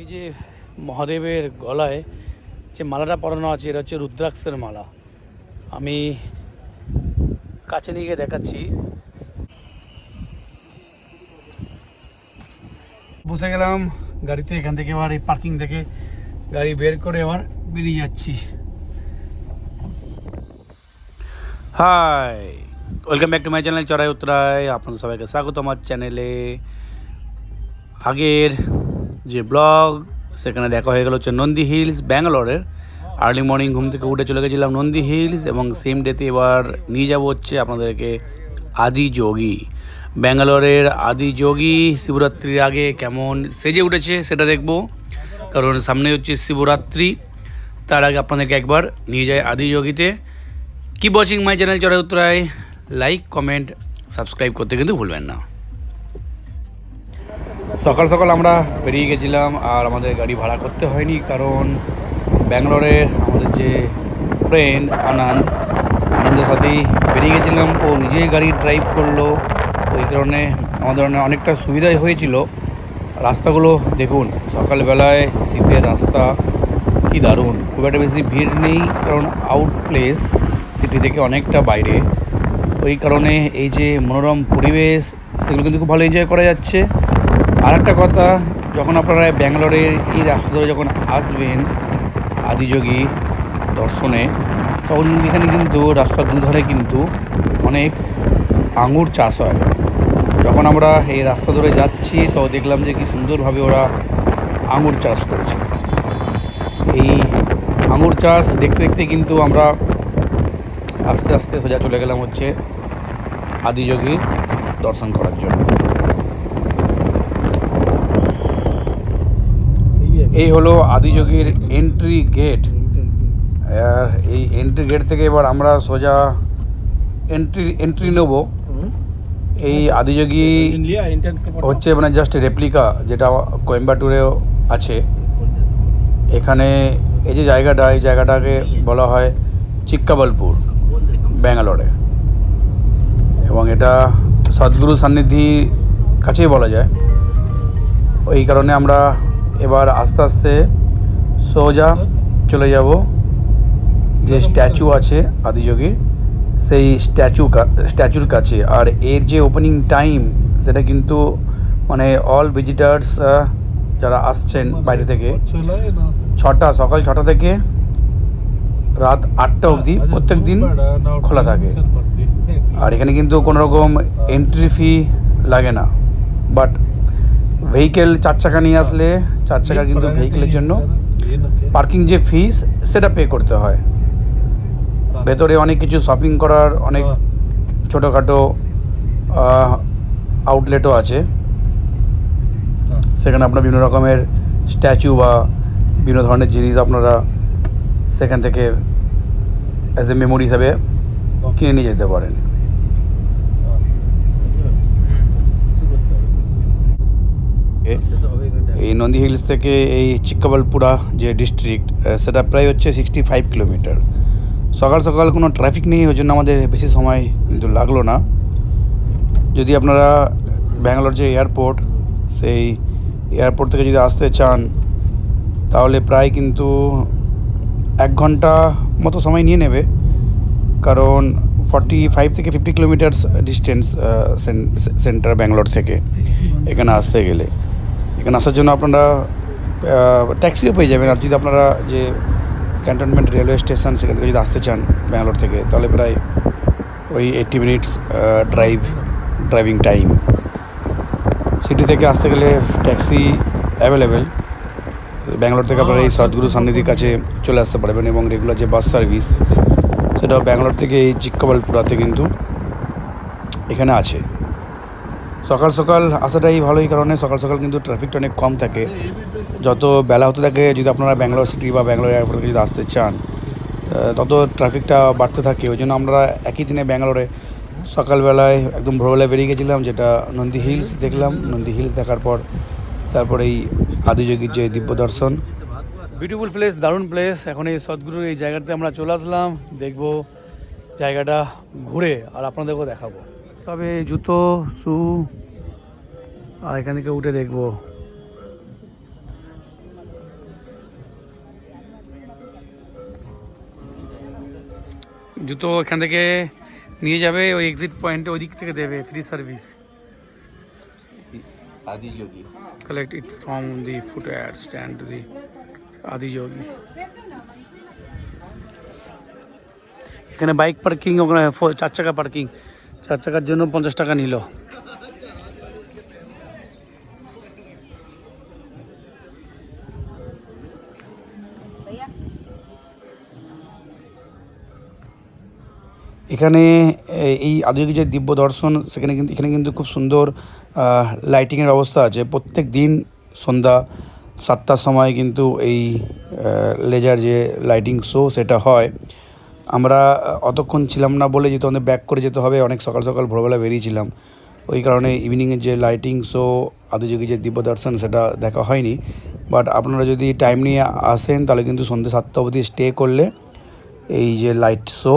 এই যে মহাদেবের গলায় যে মালাটা পরানো আছে এটা হচ্ছে রুদ্রাক্ষের মালা। আমি কাছে নিয়ে গিয়ে দেখাচ্ছি। বসে গেলাম গাড়িতে, এখান থেকে এবার এই পার্কিং থেকে গাড়ি বের করে এবার বেরিয়ে যাচ্ছি। Hi, welcome back to my channel চড়াই উত্তরায়। আপনাদের সবাইকে স্বাগত আমার চ্যানেলে। আগের যে ব্লগ সেখানে দেখা হয়ে গেল হচ্ছে নন্দী হিলস ব্যাঙ্গালোরের। আর্লি মর্নিং ঘুম থেকে উঠে চলে গেছিলাম নন্দী হিলস, এবং সেম ডেতে এবার নিয়ে যাব হচ্ছে আপনাদেরকে আদিযোগী। ব্যাঙ্গালোরের আদিযোগী শিবরাত্রির আগে কেমন সেজে উঠেছে সেটা দেখব, কারণ সামনে হচ্ছে শিবরাত্রি। তার আগে আপনাদেরকে একবার নিয়ে যায় আদিযোগীতে। কিপ ওয়াচিং মাই চ্যানেল চড়াই উত্তরায়। লাইক, কমেন্ট, সাবস্ক্রাইব করতে কিন্তু ভুলবেন না। সকাল সকাল আমরা বেরিয়ে গেছিলাম, আর আমাদের গাড়ি ভাড়া করতে হয়নি, কারণ ব্যাঙ্গালোরের আমাদের যে ফ্রেন্ড আনন্দের সাথেই বেরিয়ে গেছিলাম। ও নিজেই গাড়ি ড্রাইভ করলো, ওই কারণে আমাদের অনেকটা সুবিধাই হয়েছিল। রাস্তাগুলো দেখুন, সকালবেলায় শীতের রাস্তা কি দারুণ, খুব একটা বেশি ভিড় নেই, কারণ আউট প্লেস সিটি থেকে অনেকটা বাইরে। ওই কারণে এই যে মনোরম পরিবেশ সেগুলো কিন্তু খুব ভালো এনজয় করা যাচ্ছে। আর একটা কথা, যখন আপনারা ব্যাঙ্গালোরের এই রাস্তা ধরে যখন আসবেন আদিযোগী দর্শনে, তখন এখানে কিন্তু রাস্তার দুধারে কিন্তু অনেক আঙুর চাষ হয়। যখন আমরা এই রাস্তা ধরে যাচ্ছি তো দেখলাম যে কি সুন্দরভাবে ওরা আঙুর চাষ করেছে। এই আঙুর চাষ দেখতে দেখতে কিন্তু আমরা আস্তে আস্তে সোজা চলে গেলাম হচ্ছে আদিযোগীর দর্শন করার জন্য। এই হলো আদিযোগীর এন্ট্রি গেট। আর এই এন্ট্রি গেট থেকে এবার আমরা সোজা এন্ট্রি নেব। এই আদিযোগী হচ্ছে মানে জাস্ট রেপ্লিকা, যেটা কোয়েম্বাটুরেও আছে। এখানে এই যে জায়গাটা, এই জায়গাটাকে বলা হয় চিক্কাবালপুর ব্যাঙ্গালোরে, এবং এটা সদ্গুরু সান্নিধির কাছেই বলা যায়। ওই কারণে আমরা এবার আস্তে আস্তে সোজা চলে যাব যে স্ট্যাচু আছে আদিযোগীর, সেই স্ট্যাচুর কাছে। আর এর যে ওপেনিং টাইম সেটা কিন্তু মানে অল ভিজিটার্স যারা আসছেন বাইরে থেকে, সকাল 6টা থেকে রাত 8টা অবধি প্রত্যেক দিন খোলা থাকে। আর এখানে কিন্তু কোনো রকম এন্ট্রি ফি লাগে না, বাট ভেহিকেল 4 চাকা নিয়ে আসলে 4 চাকার কিন্তু ভেহিকেলের জন্য পার্কিং যে ফিস সেটা পে করতে হয়। ভেতরে অনেক কিছু শপিং করার অনেক ছোটোখাটো আউটলেটও আছে। সেখানে আপনার বিভিন্ন রকমের স্ট্যাচু বা বিভিন্ন ধরনের জিনিস আপনারা সেখান থেকে অ্যাজ এ মেমোরি হিসাবে কিনে নিয়ে যেতে পারেন। এই নন্দী হিলস থেকে এই চিক্কাবালপুরা যে ডিস্ট্রিক্ট, সেটা প্রায় হচ্ছে 65 কিলোমিটার। সকাল সকাল কোনো ট্রাফিক নেই, ওই জন্য আমাদের বেশি সময় কিন্তু লাগলো না। যদি আপনারা ব্যাঙ্গালোর যে এয়ারপোর্ট, সেই এয়ারপোর্ট থেকে যদি আসতে চান তাহলে প্রায় কিন্তু 1 ঘন্টা মতো সময় নিয়ে নেবে, কারণ 45 থেকে 50 কিলোমিটার ডিস্টেন্স সেন্টার ব্যাঙ্গালোর থেকে এখানে আসতে গেলে। এখানে আসার জন্য আপনারা ট্যাক্সিও পেয়ে যাবেন। আর যদি আপনারা যে ক্যান্টনমেন্ট রেলওয়ে স্টেশন সেখান থেকে যদি আসতে চান ব্যাঙ্গালোর থেকে, তাহলে প্রায় ওই 80 মিনিটস ড্রাইভিং টাইম। সিটি থেকে আসতে গেলে ট্যাক্সি অ্যাভেলেবেল। ব্যাঙ্গালোর থেকে আপনারা এই সদ্গুরু সান্নিধির কাছে চলে আসতে পারবেন, এবং রেগুলার যে বাস সার্ভিস সেটাও ব্যাঙ্গালোর থেকে এই চিক্কাবালপুরাতে কিন্তু এখানে আছে। সকাল সকাল আসাটাই ভালোই, কারণে সকাল সকাল কিন্তু ট্রাফিকটা অনেক কম থাকে। যত বেলা হতে থাকে, যদি আপনারা ব্যাঙ্গালোর সিটি বা ব্যাঙ্গালোর এয়ারপোর্ট থেকে যদি আসতে চান, তত ট্রাফিকটা বাড়তে থাকে। ওই জন্য আমরা একই দিনে ব্যাঙ্গালোরে সকালবেলায় একদম ভোরবেলায় বেরিয়ে গেছিলাম, যেটা নন্দী হিলস দেখলাম। নন্দী হিলস দেখার পর তারপর এই আদিযোগীর যে দিব্য দর্শন। বিউটিফুল প্লেস, দারুণ প্লেস। এখন এই সদ্গুরুর এই জায়গাতে আমরা চলে আসলাম, দেখবো জায়গাটা ঘুরে আর আপনাদেরকেও দেখাবো। তবে জুতো, শু, আর এখান থেকে উঠে দেখবো জুতো এখান থেকে নিয়ে যাবে, ওই এক্সিট পয়েন্টে ওই দিক থেকে দেবে, free service. Adiyogi. Collect it from the footwear stand to the Adiyogi. এখানে বাইক পার্কিং, ওখানে 4 চাকা পার্কিং, 4 চাকার জন্য 50 টাকা নিল। এখানে এই আদিযোগী যে দিব্য দর্শন, এখানে কিন্তু খুব সুন্দর লাইটিংয়ের ব্যবস্থা আছে। প্রত্যেক দিন সন্ধ্যা 7টার সময় কিন্তু এই লেজার যে লাইটিং শো সেটা হয়। আমরা অতক্ষণ ছিলাম না বলে, যেহেতু আমাদের ব্যাক করে যেতে হবে, অনেক সকাল সকাল ভোরবেলা বেরিয়েছিলাম, ওই কারণে ইভিনিংয়ের যে লাইটিং শো আদিযোগী যে দিব্য দর্শন সেটা দেখা হয়নি। বাট আপনারা যদি টাইম নিয়ে আসেন তাহলে কিন্তু সন্ধ্যে 7টা অবধি স্টে করলে এই যে লাইট শো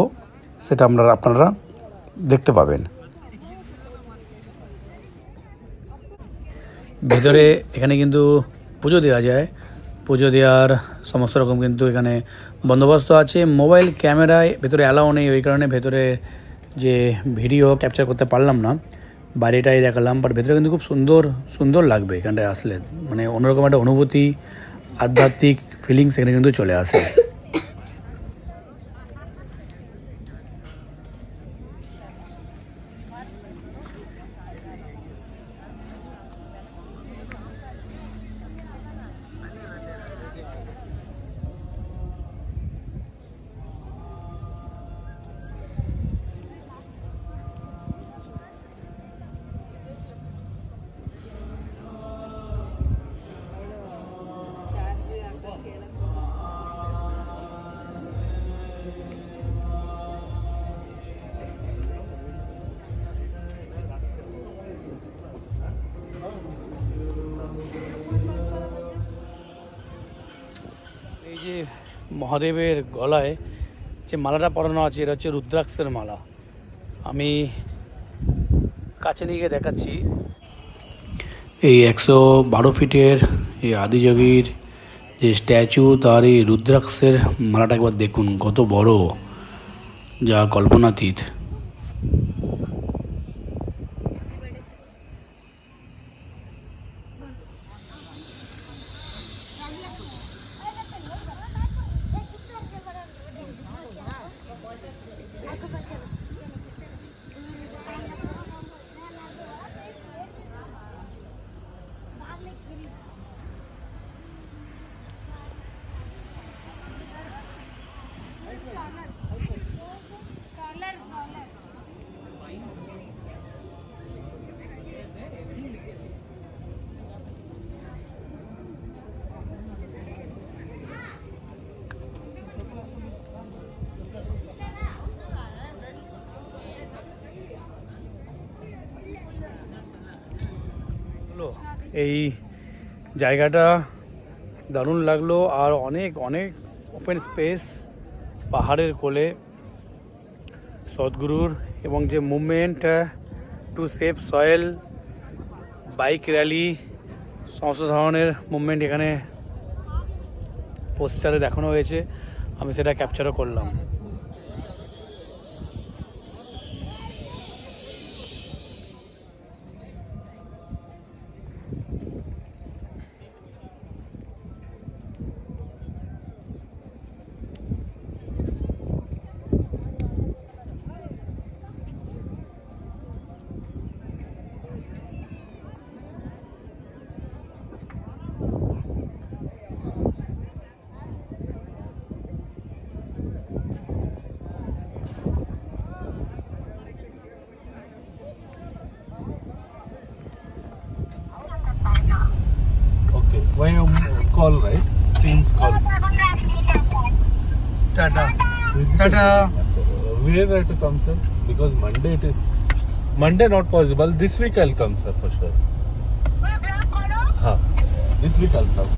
সেটা আপনারা দেখতে পাবেন। ভেতরে এখানে কিন্তু পুজো দেওয়া যায়, পুজো দেওয়ার সমস্ত রকম কিন্তু এখানে বন্দোবস্ত আছে। মোবাইল ক্যামেরায় ভেতরে অ্যালাউ নেই, ওই কারণে ভেতরে যে ভিডিও ক্যাপচার করতে পারলাম না, বাইরেটাই দেখালাম। বাট ভেতরে কিন্তু খুব সুন্দর লাগবে এখানটায় আসলে, মানে অন্যরকম একটা অনুভূতি, আধ্যাত্মিক ফিলিংস এখানে কিন্তু চলে আসে। এই যে মহাদেবের গলায় যে মালাটা পরানো আছে, এটা হচ্ছে রুদ্রাক্ষের মালা। আমি কাছে নিয়ে গিয়ে দেখাচ্ছি। এই 112 ফিটের এই আদিযোগীর যে স্ট্যাচু, তার এই রুদ্রাক্ষের মালাটা একবার দেখুন কত বড়, যা কল্পনাতীত। এই জায়গাটা দারুণ লাগলো, আর অনেক ওপেন স্পেস, পাহাড়ের কোলে সদ্গুরুর, এবং যে movement to save soil, bike rally, সমস্ত ধরনের মুভমেন্ট এখানে পোস্টারে দেখানো হয়েছে। আমি সেটা ক্যাপচারও করলাম। Why you call, right? Teams call. Tata Visiting. Tata. Yes, sir. Where to come, sir? Because Monday not possible. This week I'll come, sir, for sure. This week I'll come.